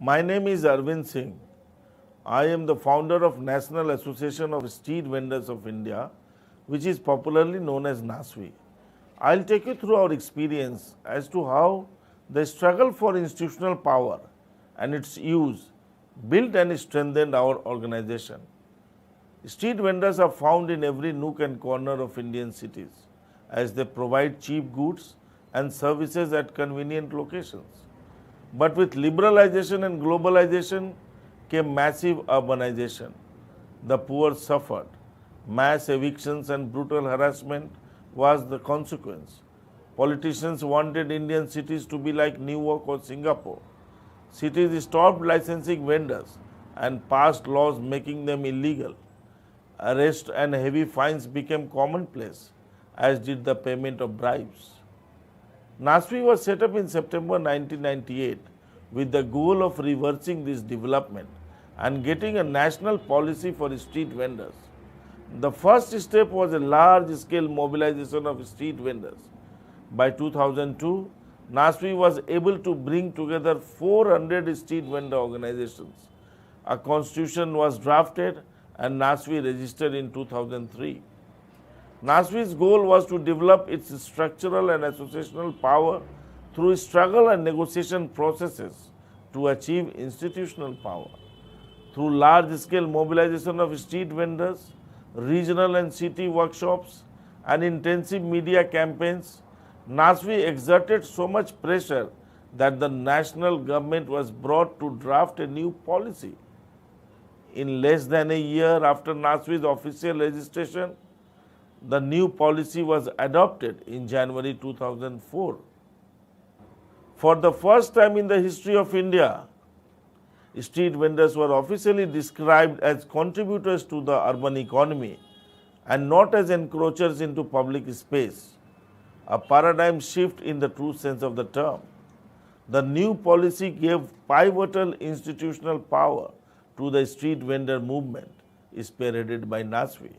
My name is Arvind Singh. I am the founder of National Association of Street Vendors of India, which is popularly known as NASVI. I'll take you through our experience as to how the struggle for institutional power and its use built and strengthened our organization. Street vendors are found in every nook and corner of Indian cities as they provide cheap goods and services at convenient locations. But with liberalization and globalization came massive urbanization. The poor suffered. Mass evictions and brutal harassment was the consequence. Politicians wanted Indian cities to be like New York or Singapore. Cities stopped licensing vendors and passed laws making them illegal. Arrest and heavy fines became commonplace, as did the payment of bribes. NASVI was set up in September 1998 with the goal of reversing this development and getting a national policy for street vendors. The first step was a large-scale mobilization of street vendors. By 2002, NASVI was able to bring together 400 street vendor organizations. A constitution was drafted and NASVI registered in 2003. NASVI's goal was to develop its structural and associational power through struggle and negotiation processes to achieve institutional power. Through large-scale mobilization of street vendors, regional and city workshops, and intensive media campaigns, NASVI exerted so much pressure that the national government was brought to draft a new policy. In less than a year after NASVI's official registration, the new policy was adopted in January 2004. For the first time in the history of India, street vendors were officially described as contributors to the urban economy and not as encroachers into public space, a paradigm shift in the true sense of the term. The new policy gave pivotal institutional power to the street vendor movement, spearheaded by NASVI.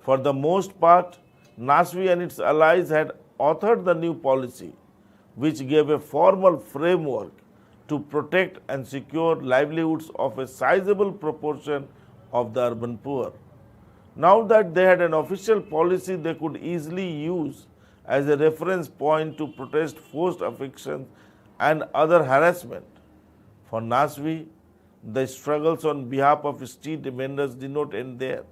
For the most part, NASVI and its allies had authored the new policy, which gave a formal framework to protect and secure livelihoods of a sizable proportion of the urban poor. Now that they had an official policy they could easily use as a reference point to protest forced evictions and other harassment. For NASVI, the struggles on behalf of street vendors did not end there.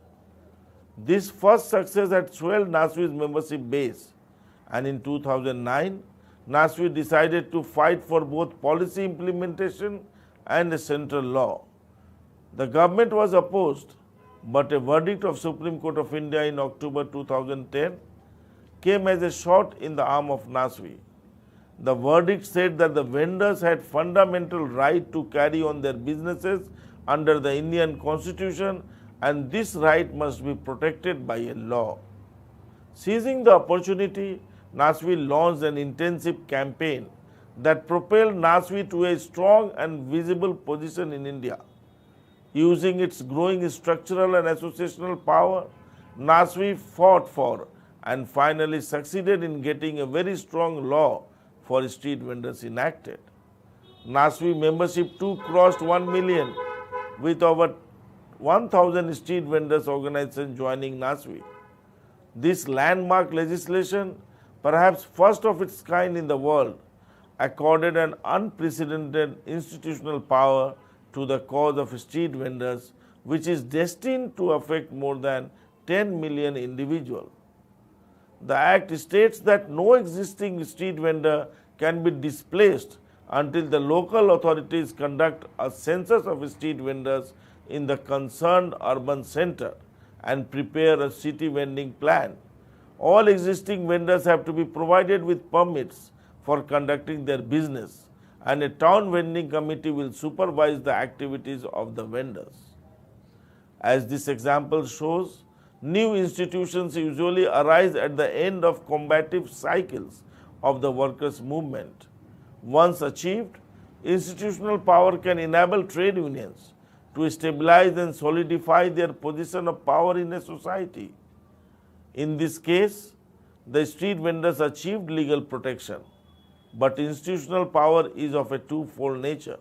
This first success had swelled NASVI's membership base, and in 2009, NASVI decided to fight for both policy implementation and a central law. The government was opposed, but a verdict of Supreme Court of India in October 2010 came as a shot in the arm of NASVI. The verdict said that the vendors had fundamental right to carry on their businesses under the Indian Constitution, and this right must be protected by a law. Seizing the opportunity, NASVI launched an intensive campaign that propelled NASVI to a strong and visible position in India. Using its growing structural and associational power, NASVI fought for and finally succeeded in getting a very strong law for street vendors enacted. NASVI membership too crossed 1 million, with over 1,000 street vendors organizations joining NASVI. This landmark legislation, perhaps first of its kind in the world, accorded an unprecedented institutional power to the cause of street vendors, which is destined to affect more than 10 million individuals. The Act states that no existing street vendor can be displaced until the local authorities conduct a census of street vendors in the concerned urban center and prepare a city vending plan. All existing vendors have to be provided with permits for conducting their business, and a town vending committee will supervise the activities of the vendors. As this example shows, new institutions usually arise at the end of combative cycles of the workers' movement. Once achieved, institutional power can enable trade unions to stabilize and solidify their position of power in a society. In this case, the street vendors achieved legal protection, but institutional power is of a twofold nature.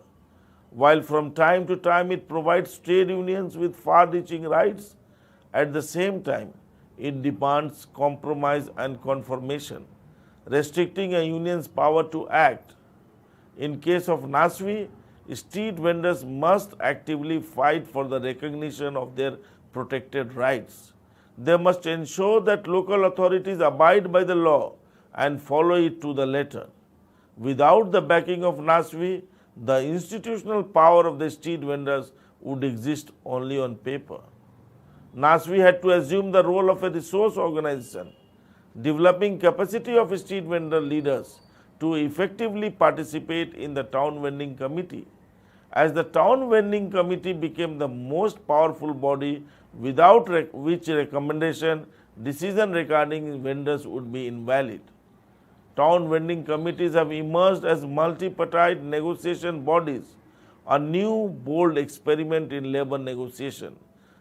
While from time to time it provides trade unions with far-reaching rights, at the same time it demands compromise and conformation, restricting a union's power to act. In case of NASVI, street vendors must actively fight for the recognition of their protected rights. They must ensure that local authorities abide by the law and follow it to the letter. Without the backing of NASVI, the institutional power of the street vendors would exist only on paper. NASVI had to assume the role of a resource organization, developing capacity of street vendor leaders to effectively participate in the town vending committee. As the town vending committee became the most powerful body without which recommendation decision regarding vendors would be invalid. Town vending committees have emerged as multi-party negotiation bodies, a new bold experiment in labor negotiation.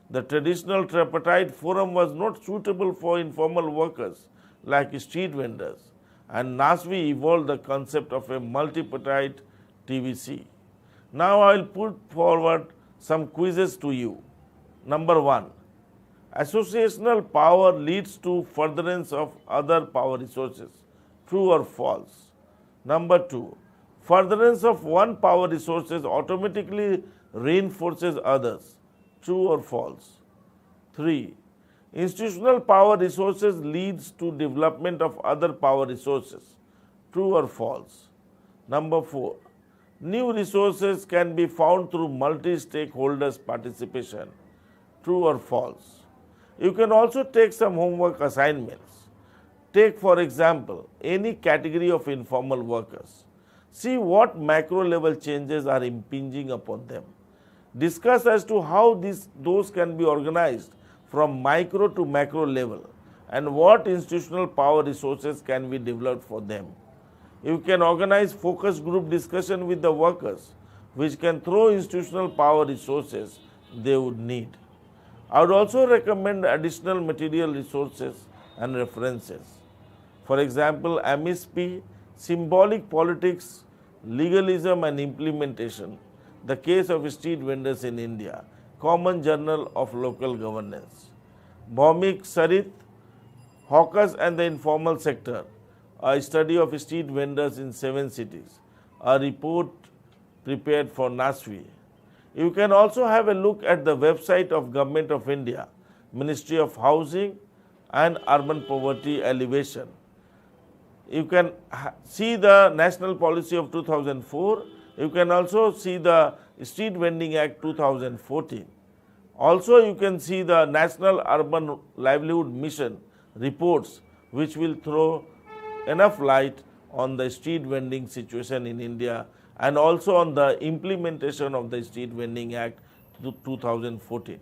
The traditional tripartite forum was not suitable for informal workers like street vendors, and NASVI evolved the concept of a multi-party TVC. Now I will put forward some quizzes to you. Number 1. Associational power leads to furtherance of other power resources. True or false? Number 2. Furtherance of one power resources automatically reinforces others. True or false? 3. Institutional power resources leads to development of other power resources. True or false? Number 4. New resources can be found through multi-stakeholders participation. True or false? You can also take some homework assignments. Take, for example, any category of informal workers. See what macro level changes are impinging upon them. Discuss as to how those can be organized from micro to macro level and what institutional power resources can be developed for them. You can organize focus group discussion with the workers, which can throw institutional power resources they would need. I would also recommend additional material resources and references. For example, MSP, Symbolic Politics, Legalism and Implementation, The Case of Street Vendors in India, Common Journal of Local Governance. Bhaumik Sarit, Hawkers and the Informal Sector, a study of street vendors in 7 cities, a report prepared for NASVI. You can also have a look at the website of Government of India, Ministry of Housing and Urban Poverty Alleviation. You can see the National Policy of 2004. You can also see the Street Vending Act 2014. Also, you can see the National Urban Livelihood Mission reports, which will throw enough light on the street vending situation in India and also on the implementation of the Street Vending Act 2014.